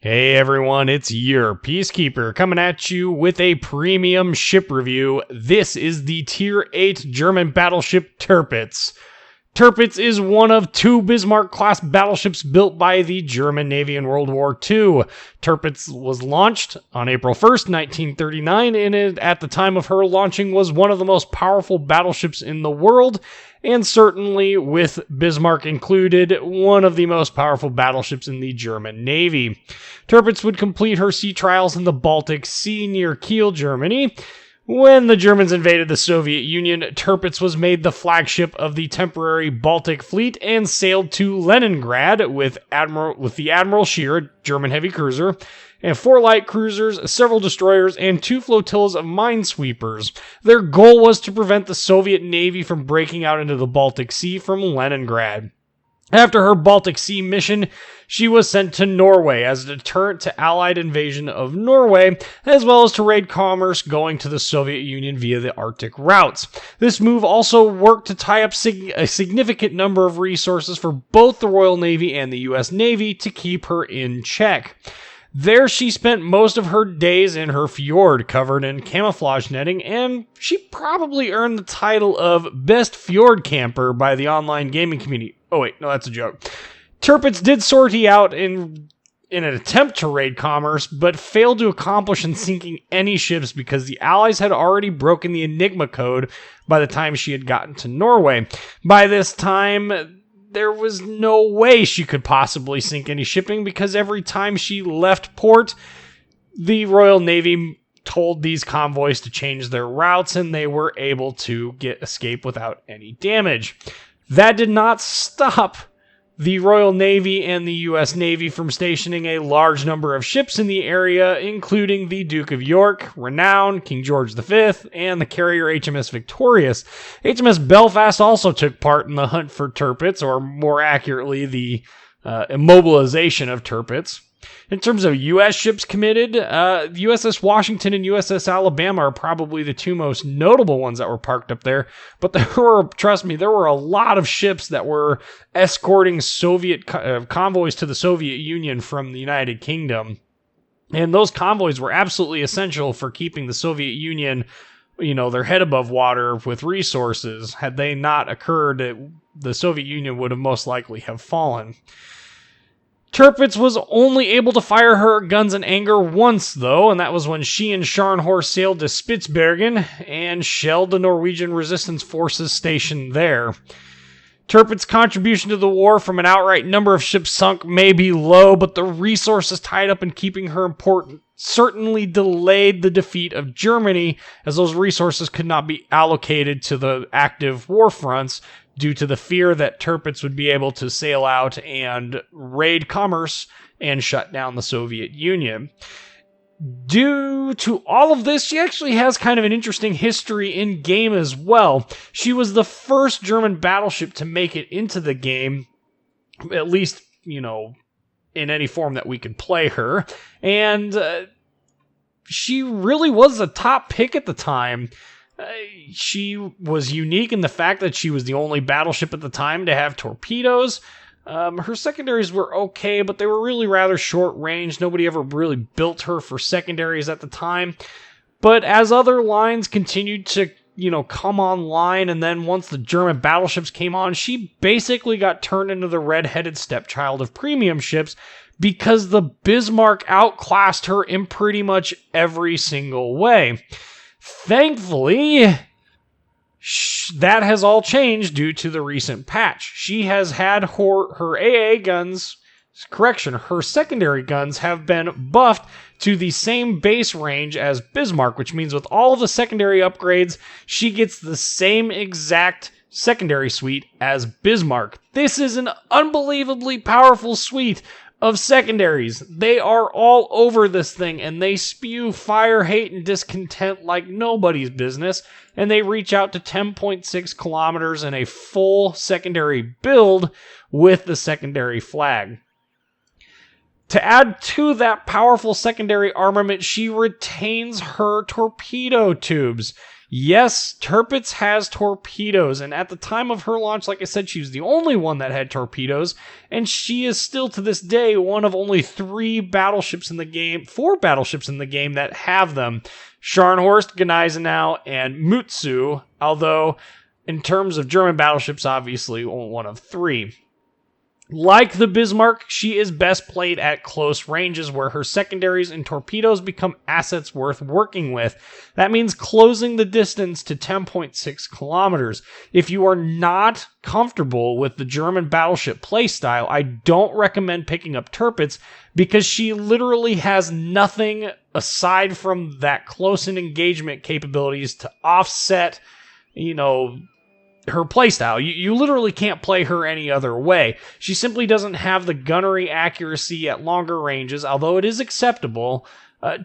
Hey everyone, it's your Peacekeeper coming at you with a premium ship review. This is the Tier 8 German battleship Tirpitz. Tirpitz is one of two Bismarck-class battleships built by the German Navy in World War II. Tirpitz was launched on April 1st, 1939, and it, at the time of her launching was one of the most powerful battleships in the world, and certainly, with Bismarck included, one of the most powerful battleships in the German Navy. Tirpitz would complete her sea trials in the Baltic Sea near Kiel, Germany. When the Germans invaded the Soviet Union, Tirpitz was made the flagship of the temporary Baltic Fleet and sailed to Leningrad with the Admiral Scheer, German heavy cruiser, and 4 light cruisers, several destroyers, and 2 flotillas of minesweepers. Their goal was to prevent the Soviet Navy from breaking out into the Baltic Sea from Leningrad. After her Baltic Sea mission, she was sent to Norway as a deterrent to Allied invasion of Norway, as well as to raid commerce going to the Soviet Union via the Arctic routes. This move also worked to tie up a significant number of resources for both the Royal Navy and the U.S. Navy to keep her in check. There she spent most of her days in her fjord, covered in camouflage netting, and she probably earned the title of Best Fjord Camper by the online gaming community. Oh wait, no, that's a joke. Tirpitz did sortie out in an attempt to raid commerce, but failed to accomplish in sinking any ships because the Allies had already broken the Enigma code by the time she had gotten to Norway. By this time, there was no way she could possibly sink any shipping because every time she left port, the Royal Navy told these convoys to change their routes and they were able to escape without any damage. That did not stop the Royal Navy and the U.S. Navy from stationing a large number of ships in the area, including the Duke of York, Renown, King George V, and the carrier HMS Victorious. HMS Belfast also took part in the hunt for Tirpitz, or more accurately, the immobilization of Tirpitz. In terms of U.S. ships committed, USS Washington and USS Alabama are probably the two most notable ones that were parked up there. But there were a lot of ships that were escorting Soviet convoys to the Soviet Union from the United Kingdom. And those convoys were absolutely essential for keeping the Soviet Union, their head above water with resources. Had they not occurred, the Soviet Union would have most likely have fallen. Tirpitz was only able to fire her guns in anger once, though, and that was when she and Scharnhorst sailed to Spitsbergen and shelled the Norwegian resistance forces stationed there. Tirpitz's contribution to the war from an outright number of ships sunk may be low, but the resources tied up in keeping her important certainly delayed the defeat of Germany, as those resources could not be allocated to the active war fronts due to the fear that Tirpitz would be able to sail out and raid commerce and shut down the Soviet Union. Due to all of this, she actually has kind of an interesting history in game as well. She was the first German battleship to make it into the game, at least, in any form that we could play her. And she really was a top pick at the time. She was unique in the fact that she was the only battleship at the time to have torpedoes. Her secondaries were okay, but they were really rather short range. Nobody ever really built her for secondaries at the time. But as other lines continued to, come online, and then once the German battleships came on, she basically got turned into the red-headed stepchild of premium ships because the Bismarck outclassed her in pretty much every single way. Thankfully, that has all changed due to the recent patch. She has had her AA guns, her secondary guns have been buffed to the same base range as Bismarck, which means with all of the secondary upgrades, she gets the same exact secondary suite as Bismarck. This is an unbelievably powerful suite of secondaries. They are all over this thing, and they spew fire, hate, and discontent like nobody's business, and they reach out to 10.6 kilometers in a full secondary build with the secondary flag. To add to that powerful secondary armament, she retains her torpedo tubes. Yes, Tirpitz has torpedoes, and at the time of her launch, like I said, she was the only one that had torpedoes, and she is still to this day one of only 4 battleships in the game that have them. Scharnhorst, Gneisenau, and Mutsu, although in terms of German battleships, obviously one of 3. Like the Bismarck, she is best played at close ranges where her secondaries and torpedoes become assets worth working with. That means closing the distance to 10.6 kilometers. If you are not comfortable with the German battleship playstyle, I don't recommend picking up Tirpitz because she literally has nothing aside from that close-in engagement capabilities to offset, her playstyle. You literally can't play her any other way. She simply doesn't have the gunnery accuracy at longer ranges, although it is acceptable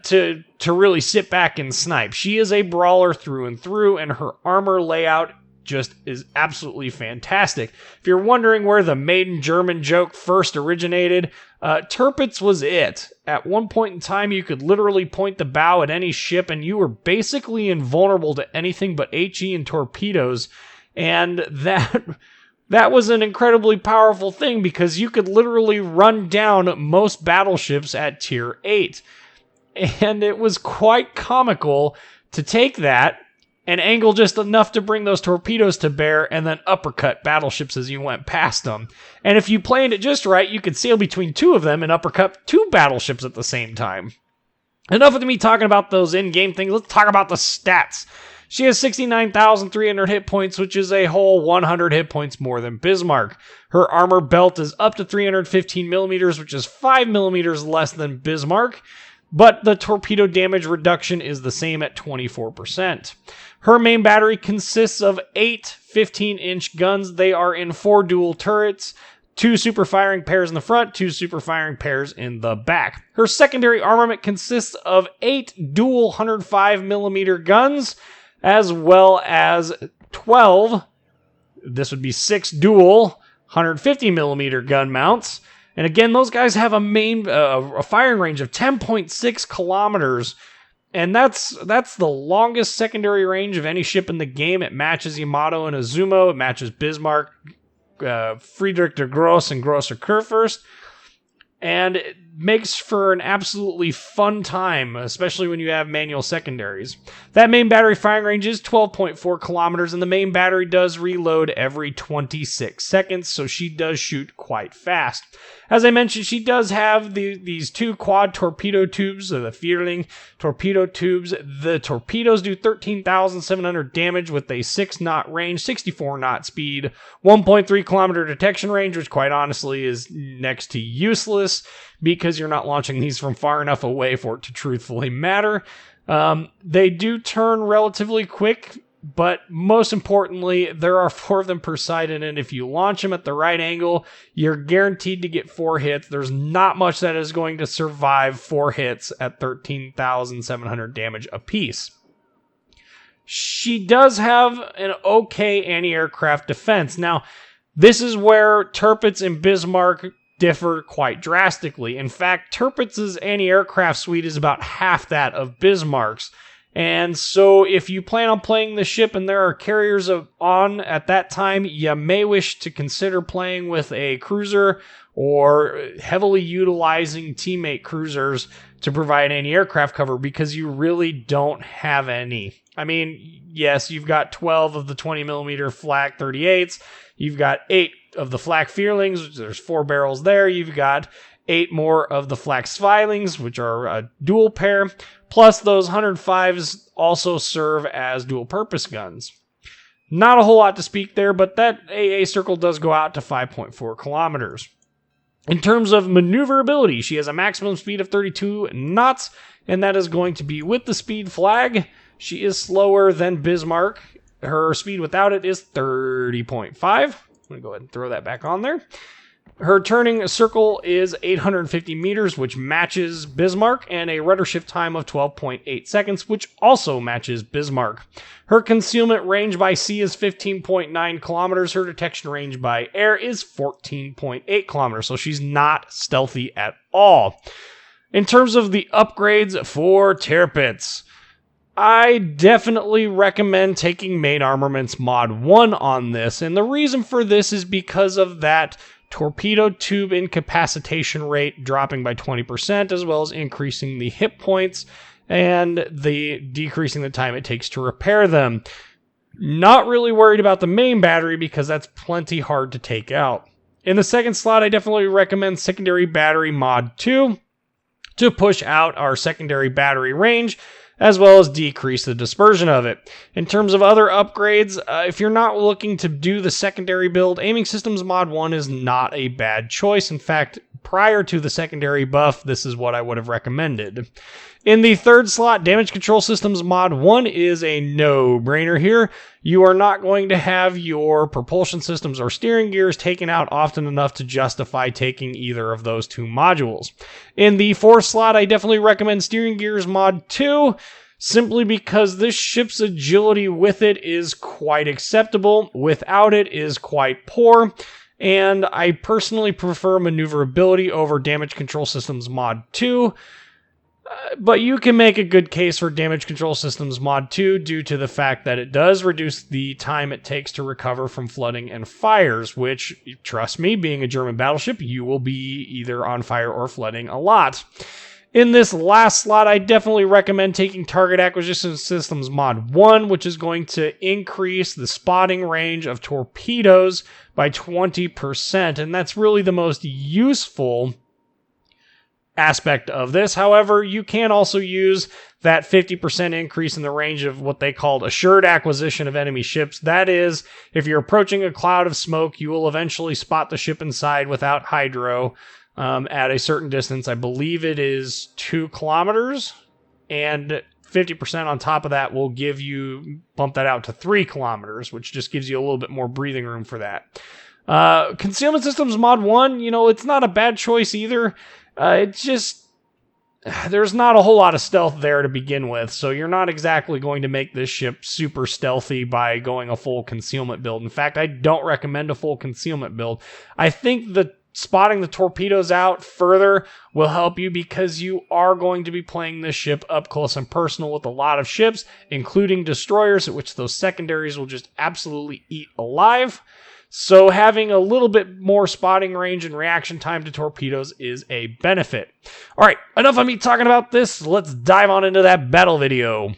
to really sit back and snipe. She is a brawler through and through, and her armor layout just is absolutely fantastic. If you're wondering where the maiden German joke first originated, Tirpitz was it. At one point in time, you could literally point the bow at any ship, and you were basically invulnerable to anything but HE and torpedoes. And that was an incredibly powerful thing because you could literally run down most battleships at Tier 8. And it was quite comical to take that and angle just enough to bring those torpedoes to bear and then uppercut battleships as you went past them. And if you planned it just right, you could sail between 2 of them and uppercut 2 battleships at the same time. Enough of me talking about those in-game things. Let's talk about the stats. She has 69,300 hit points, which is a whole 100 hit points more than Bismarck. Her armor belt is up to 315 millimeters, which is 5 millimeters less than Bismarck, but the torpedo damage reduction is the same at 24%. Her main battery consists of 8 15-inch guns. They are in 4 dual turrets, 2 super firing pairs in the front, 2 super firing pairs in the back. Her secondary armament consists of 8 dual 105mm guns, as well as 12, this would be 6 dual 150mm gun mounts. And again, those guys have a firing range of 10.6 kilometers, and that's the longest secondary range of any ship in the game. It matches Yamato and Azumo, it matches Bismarck, Friedrich der Grosse, and Grosser Kurfürst. And it makes for an absolutely fun time, especially when you have manual secondaries. That main battery firing range is 12.4 kilometers, and the main battery does reload every 26 seconds, so she does shoot quite fast. As I mentioned, she does have these 2 quad torpedo tubes, the Vierling torpedo tubes. The torpedoes do 13,700 damage with a 6-knot range, 64-knot speed, 1.3 kilometer detection range, which quite honestly is next to useless because you're not launching these from far enough away for it to truthfully matter. They do turn relatively quick, but most importantly, there are 4 of them per side, and if you launch them at the right angle, you're guaranteed to get 4 hits. There's not much that is going to survive 4 hits at 13,700 damage apiece. She does have an okay anti-aircraft defense. Now, this is where Tirpitz and Bismarck differ quite drastically. In fact, Tirpitz's anti-aircraft suite is about half that of Bismarck's. And so if you plan on playing the ship and there are carriers on at that time, you may wish to consider playing with a cruiser or heavily utilizing teammate cruisers to provide anti-aircraft cover because you really don't have any. I mean, yes, you've got 12 of the 20mm flak 38s. You've got 8 of the flak Vierlings, which there's 4 barrels there. You've got 8 more of the flak Zweilings, which are a dual pair. Plus, those 105s also serve as dual-purpose guns. Not a whole lot to speak there, but that AA circle does go out to 5.4 kilometers. In terms of maneuverability, she has a maximum speed of 32 knots, and that is going to be with the speed flag. She is slower than Bismarck. Her speed without it is 30.5. I'm going to go ahead and throw that back on there. Her turning circle is 850 meters, which matches Bismarck, and a rudder shift time of 12.8 seconds, which also matches Bismarck. Her concealment range by sea is 15.9 kilometers. Her detection range by air is 14.8 kilometers, so she's not stealthy at all. In terms of the upgrades for Tirpitz, I definitely recommend taking Main Armaments Mod 1 on this, and the reason for this is because of that torpedo tube incapacitation rate dropping by 20%, as well as increasing the hit points and the decreasing the time it takes to repair them. Not really worried about the main battery because that's plenty hard to take out. In the second slot, I definitely recommend Secondary Battery Mod 2 to push out our secondary battery range, as well as decrease the dispersion of it. In terms of other upgrades, if you're not looking to do the secondary build, Aiming Systems Mod 1 is not a bad choice. In fact, prior to the secondary buff, this is what I would have recommended. In the third slot, Damage Control Systems Mod 1 is a no-brainer here. You are not going to have your propulsion systems or steering gears taken out often enough to justify taking either of those two modules. In the fourth slot, I definitely recommend Steering Gears Mod 2, simply because this ship's agility with it is quite acceptable. Without it is quite poor. And I personally prefer Maneuverability over Damage Control Systems Mod 2. But you can make a good case for Damage Control Systems Mod 2 due to the fact that it does reduce the time it takes to recover from flooding and fires, which, trust me, being a German battleship, you will be either on fire or flooding a lot. In this last slot, I definitely recommend taking Target Acquisition Systems Mod 1, which is going to increase the spotting range of torpedoes by 20%, and that's really the most useful aspect of this. However, you can also use that 50% increase in the range of what they called assured acquisition of enemy ships. That is, if you're approaching a cloud of smoke, you will eventually spot the ship inside without hydro at a certain distance. I believe it is 2 kilometers, and 50% on top of that will give you, bump that out to 3 kilometers, which just gives you a little bit more breathing room for that. Concealment Systems Mod 1, it's not a bad choice either. It's just, there's not a whole lot of stealth there to begin with, so you're not exactly going to make this ship super stealthy by going a full concealment build. In fact, I don't recommend a full concealment build. I think that spotting the torpedoes out further will help you because you are going to be playing this ship up close and personal with a lot of ships, including destroyers, which those secondaries will just absolutely eat alive. So having a little bit more spotting range and reaction time to torpedoes is a benefit. All right, enough of me talking about this. Let's dive on into that battle video.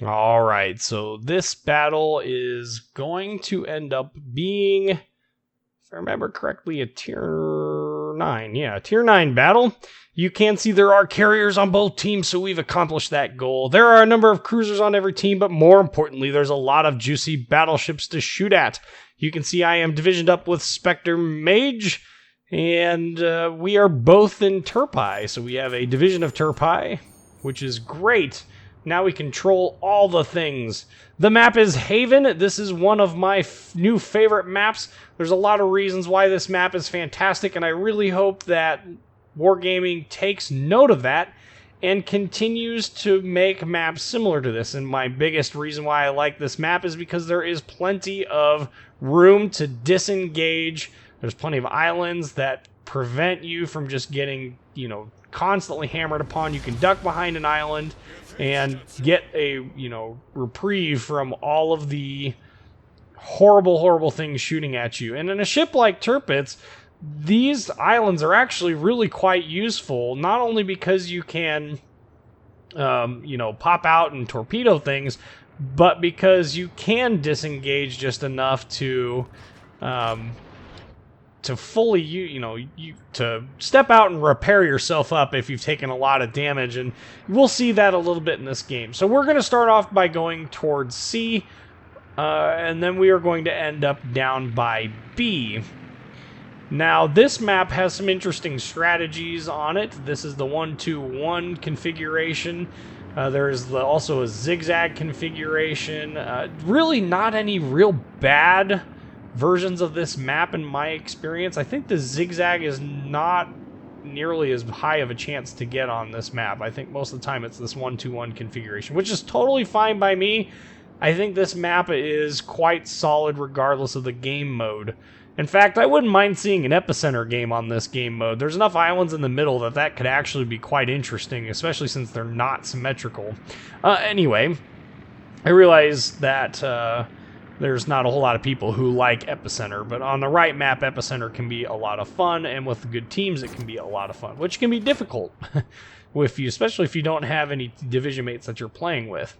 All right, so this battle is going to end up being, if I remember correctly, a Tier 9. Yeah, a Tier 9 battle. You can see there are carriers on both teams, so we've accomplished that goal. There are a number of cruisers on every team, but more importantly, there's a lot of juicy battleships to shoot at. You can see I am divisioned up with Spectre Mage, and we are both in Tirpitz. So we have a division of Tirpitz, which is great. Now we control all the things. The map is Haven. This is one of my new favorite maps. There's a lot of reasons why this map is fantastic, and I really hope that Wargaming takes note of that and continues to make maps similar to this. And my biggest reason why I like this map is because there is plenty of room to disengage. There's plenty of islands that prevent you from just getting, constantly hammered upon. You can duck behind an island and get a, reprieve from all of the horrible, horrible things shooting at you. And in a ship like Tirpitz, these islands are actually really quite useful, not only because you can, pop out and torpedo things, but because you can disengage just enough to fully, to step out and repair yourself up if you've taken a lot of damage, and we'll see that a little bit in this game. So we're going to start off by going towards C, and then we are going to end up down by B. Now, this map has some interesting strategies on it. This is the 1-2-1 configuration. There is also a zigzag configuration. Really not any real bad versions of this map in my experience. I think the zigzag is not nearly as high of a chance to get on this map. I think most of the time it's this 1-2-1 configuration, which is totally fine by me. I think this map is quite solid regardless of the game mode. In fact, I wouldn't mind seeing an epicenter game on this game mode. There's enough islands in the middle that could actually be quite interesting, especially since they're not symmetrical. Anyway, I realize that there's not a whole lot of people who like epicenter, but on the right map, epicenter can be a lot of fun, and with good teams, it can be a lot of fun, which can be difficult, especially if you don't have any division mates that you're playing with.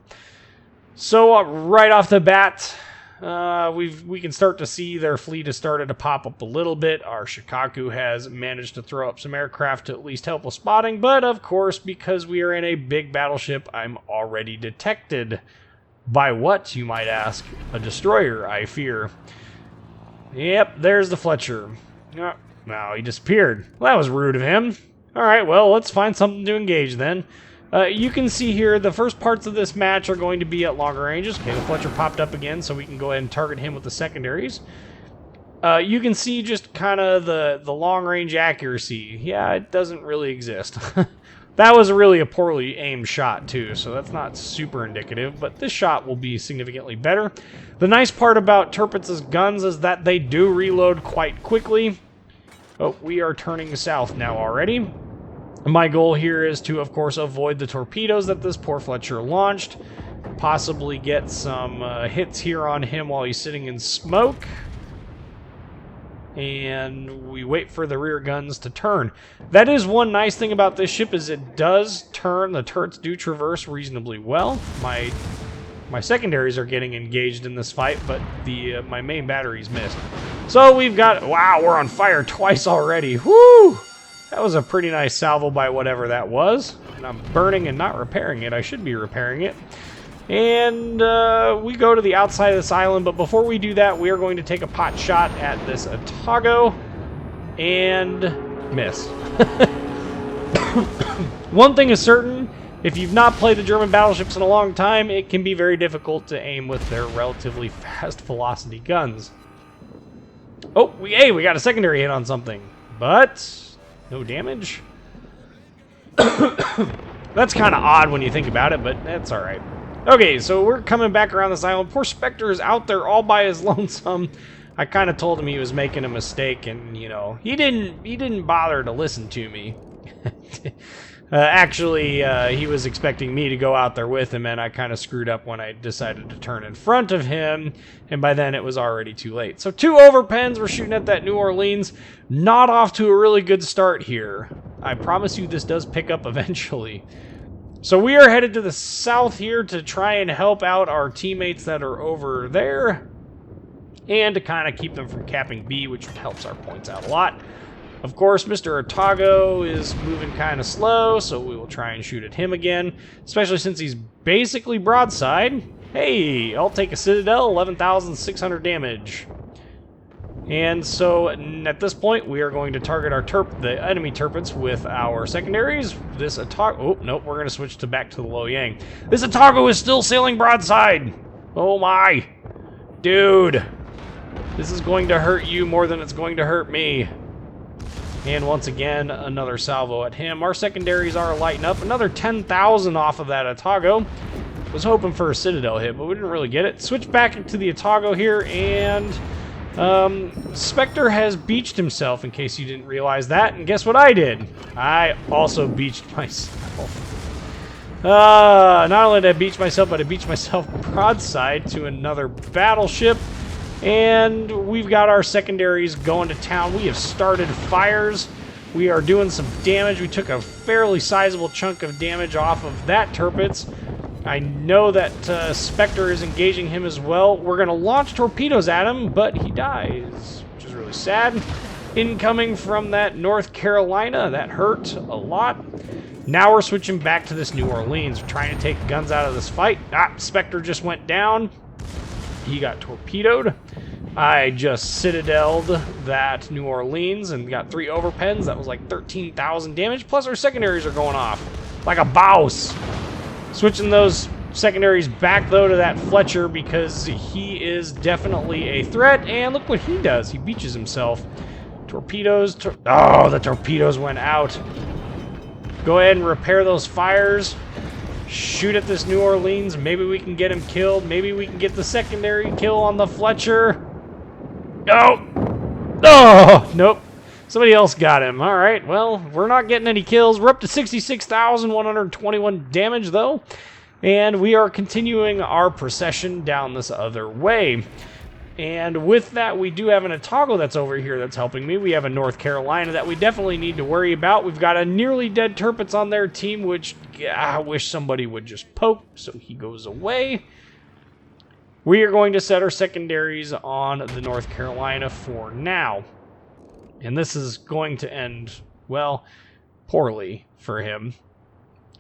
So right off the bat, we can start to see their fleet has started to pop up a little bit. Our Shikaku has managed to throw up some aircraft to at least help with spotting, but of course, because we are in a big battleship, I'm already detected. By what, you might ask? A destroyer, I fear. Yep, there's the Fletcher. Oh, no, he disappeared. Well, that was rude of him. Alright, well, let's find something to engage then. You can see here, the first parts of this match are going to be at longer ranges. Okay, the Fletcher popped up again, so we can go ahead and target him with the secondaries. You can see just kind of the long-range accuracy. Yeah, it doesn't really exist. That was really a poorly aimed shot, too, so that's not super indicative, but this shot will be significantly better. The nice part about Tirpitz's guns is that they do reload quite quickly. Oh, we are turning south now already. My goal here is to, of course, avoid the torpedoes that this poor Fletcher launched. Possibly get some hits here on him while he's sitting in smoke. And we wait for the rear guns to turn. That is one nice thing about this ship, is it does turn. The turrets do traverse reasonably well. My secondaries are getting engaged in this fight, but my main batteries missed. So we've got... Wow, we're on fire twice already. Woo! That was a pretty nice salvo by whatever that was. And I'm burning and not repairing it. I should be repairing it. And we go to the outside of this island, but before we do that, we are going to take a pot shot at this Otago and miss. One thing is certain, if you've not played the German battleships in a long time, it can be very difficult to aim with their relatively fast velocity guns. Oh, we got a secondary hit on something, but no damage. That's kind of odd when you think about it, but that's all right. Okay, so we're coming back around this island. Poor Spectre is out there all by his lonesome. I kind of told him he was making a mistake, and you know, he didn't bother to listen to me. Actually, he was expecting me to go out there with him, and I kind of screwed up when I decided to turn in front of him, and by then it was already too late. So 2 overpens, we're shooting at that New Orleans. Not off to a really good start here. I promise you this does pick up eventually. So we are headed to the south here to try and help out our teammates that are over there, and to kind of keep them from capping B, which helps our points out a lot. Of course, Mr. Otago is moving kind of slow, so we will try and shoot at him again, especially since he's basically broadside. Hey, I'll take a Citadel, 11,600 damage. And so, at this point, we are going to target the enemy Tirpitz with our secondaries. This Otago... Oh, nope, we're going to switch back to the Low Yang. This Otago is still sailing broadside! Oh my! Dude! This is going to hurt you more than it's going to hurt me. And once again, another salvo at him. Our secondaries are lighting up. Another 10,000 off of that Otago. Was hoping for a Citadel hit, but we didn't really get it. Switch back to the Otago here, and... Spectre has beached himself, in case you didn't realize that, and guess what I did? I also beached myself. Not only did I beach myself, but I beached myself broadside to another battleship, and we've got our secondaries going to town. We have started fires. We are doing some damage. We took a fairly sizable chunk of damage off of that Tirpitz. I know that Spectre is engaging him as well. We're going to launch torpedoes at him, but he dies, which is really sad. Incoming from that North Carolina, that hurt a lot. Now we're switching back to this New Orleans. We're trying to take guns out of this fight. Spectre just went down. He got torpedoed. I just Citadeled that New Orleans and got 3 overpens. That was like 13,000 damage, plus our secondaries are going off like a bouse. Switching those secondaries back, though, to that Fletcher because he is definitely a threat. And look what he does. He beaches himself. Torpedoes. Oh, the torpedoes went out. Go ahead and repair those fires. Shoot at this New Orleans. Maybe we can get him killed. Maybe we can get the secondary kill on the Fletcher. Oh! No! Nope. Somebody else got him. All right, well, we're not getting any kills. We're up to 66,121 damage, though. And we are continuing our procession down this other way. And with that, we do have an Otago that's over here that's helping me. We have a North Carolina that we definitely need to worry about. We've got a nearly dead Tirpitz on their team, which I wish somebody would just poke, so he goes away. We are going to set our secondaries on the North Carolina for now. And this is going to end, well, poorly for him.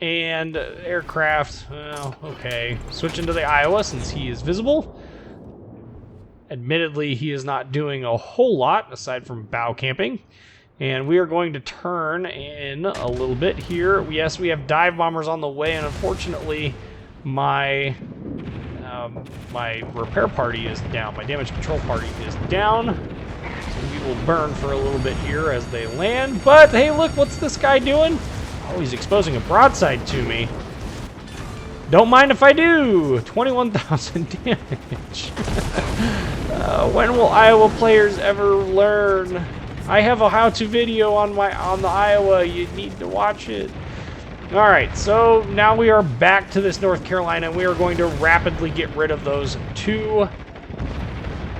And aircraft, well, okay. Switching to the Iowa since he is visible. Admittedly, he is not doing a whole lot aside from bow camping. And we are going to turn in a little bit here. Yes, we have dive bombers on the way, and unfortunately, my repair party is down. My damage control party is down. So we will burn for a little bit here as they land. But hey, look, what's this guy doing? Oh, he's exposing a broadside to me. Don't mind if I do. 21,000 damage. When will Iowa players ever learn? I have a how-to video on the Iowa. You need to watch it. All right, so now we are back to this North Carolina, and we are going to rapidly get rid of those two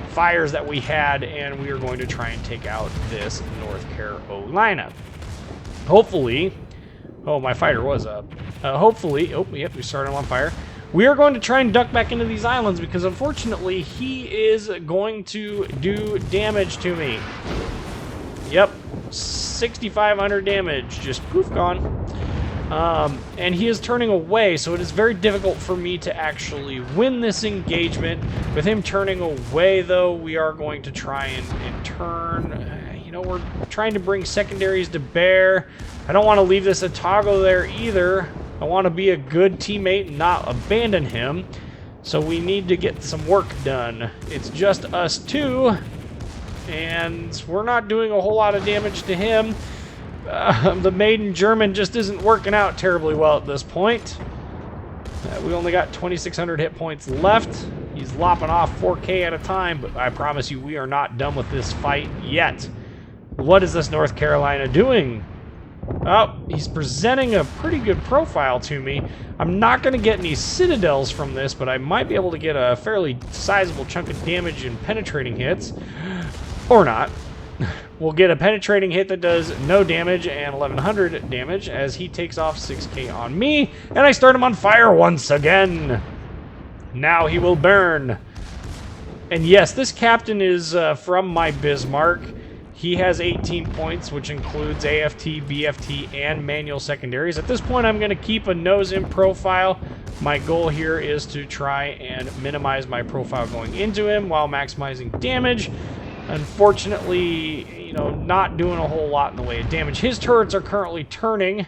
fires that we had, and we are going to try and take out this North Carolina. Hopefully, oh, my fighter was up. Hopefully, oh, yep, we started him on fire. We are going to try and duck back into these islands because, unfortunately, he is going to do damage to me. Yep, 6,500 damage, just poof, gone. And he is turning away, so it is very difficult for me to actually win this engagement. With him turning away, though, we are going to try and turn. You know, we're trying to bring secondaries to bear. I don't want to leave this Otago there either. I want to be a good teammate and not abandon him. So we need to get some work done. It's just us two, and we're not doing a whole lot of damage to him. The maiden German just isn't working out terribly well at this point. We only got 2,600 hit points left. He's lopping off 4K at a time, but I promise you we are not done with this fight yet. What is this North Carolina doing? Oh, he's presenting a pretty good profile to me. I'm not going to get any citadels from this, but I might be able to get a fairly sizable chunk of damage in penetrating hits. Or not. We'll get a penetrating hit that does no damage and 1,100 damage as he takes off 6K on me, and I start him on fire once again. Now he will burn. And yes, this captain is from my Bismarck. He has 18 points, which includes AFT, BFT, and manual secondaries. At this point, I'm going to keep a nose-in profile. My goal here is to try and minimize my profile going into him while maximizing damage. Unfortunately, you know, not doing a whole lot in the way of damage. His turrets are currently turning.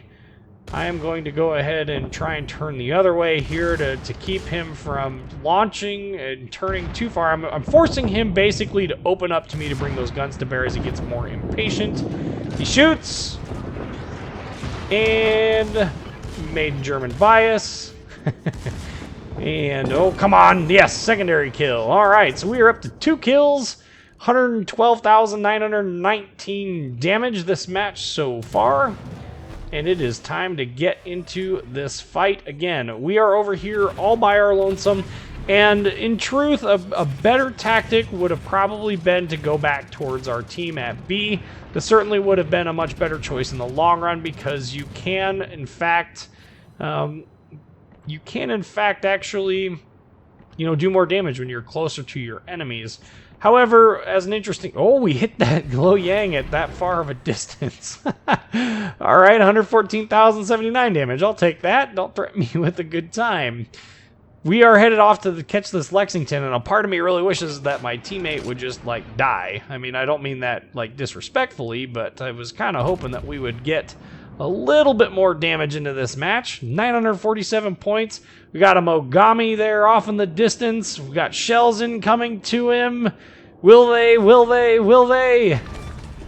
I am going to go ahead and try and turn the other way here to keep him from launching and turning too far. I'm forcing him basically to open up to me to bring those guns to bear as he gets more impatient. He shoots. And maiden German bias. And, oh, come on. Yes, secondary kill. All right, so we are up to 2 kills. 112,919 damage this match so far. And it is time to get into this fight again. We are over here all by our lonesome. And in truth, a better tactic would have probably been to go back towards our team at B. This certainly would have been a much better choice in the long run because you can, in fact, actually, you know, do more damage when you're closer to your enemies. However, as an interesting... Oh, we hit that Glow Yang at that far of a distance. All right, 114,079 damage. I'll take that. Don't threaten me with a good time. We are headed off to catch this Lexington, and a part of me really wishes that my teammate would just, like, die. I mean, I don't mean that, like, disrespectfully, but I was kind of hoping that we would get a little bit more damage into this match. 947 points. We got a Mogami there off in the distance. We got shells incoming to him. Will they? Will they? Will they?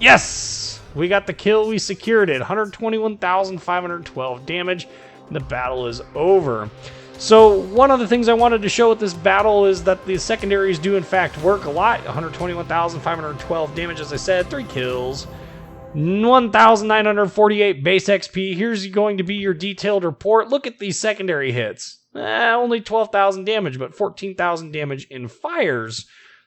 Yes! We got the kill. We secured it. 121,512 damage. The battle is over. So one of the things I wanted to show with this battle is that the secondaries do in fact work a lot. 121,512 damage, as I said, 3 kills. 1,948 base XP. Here's going to be your detailed report. Look at these secondary hits. Only 12,000 damage, but 14,000 damage in fires.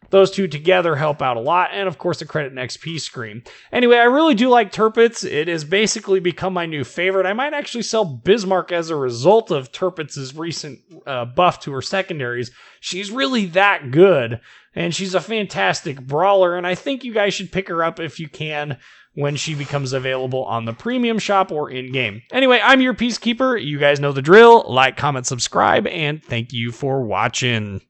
Those two together help out a lot, and of course the credit and XP screen. Anyway, I really do like Tirpitz. It has basically become my new favorite. I might actually sell Bismarck as a result of Tirpitz's recent buff to her secondaries. She's really that good, and she's a fantastic brawler, and I think you guys should pick her up if you can when she becomes available on the premium shop or in-game. Anyway, I'm your Peacekeeper. You guys know the drill. Like, comment, subscribe, and thank you for watching.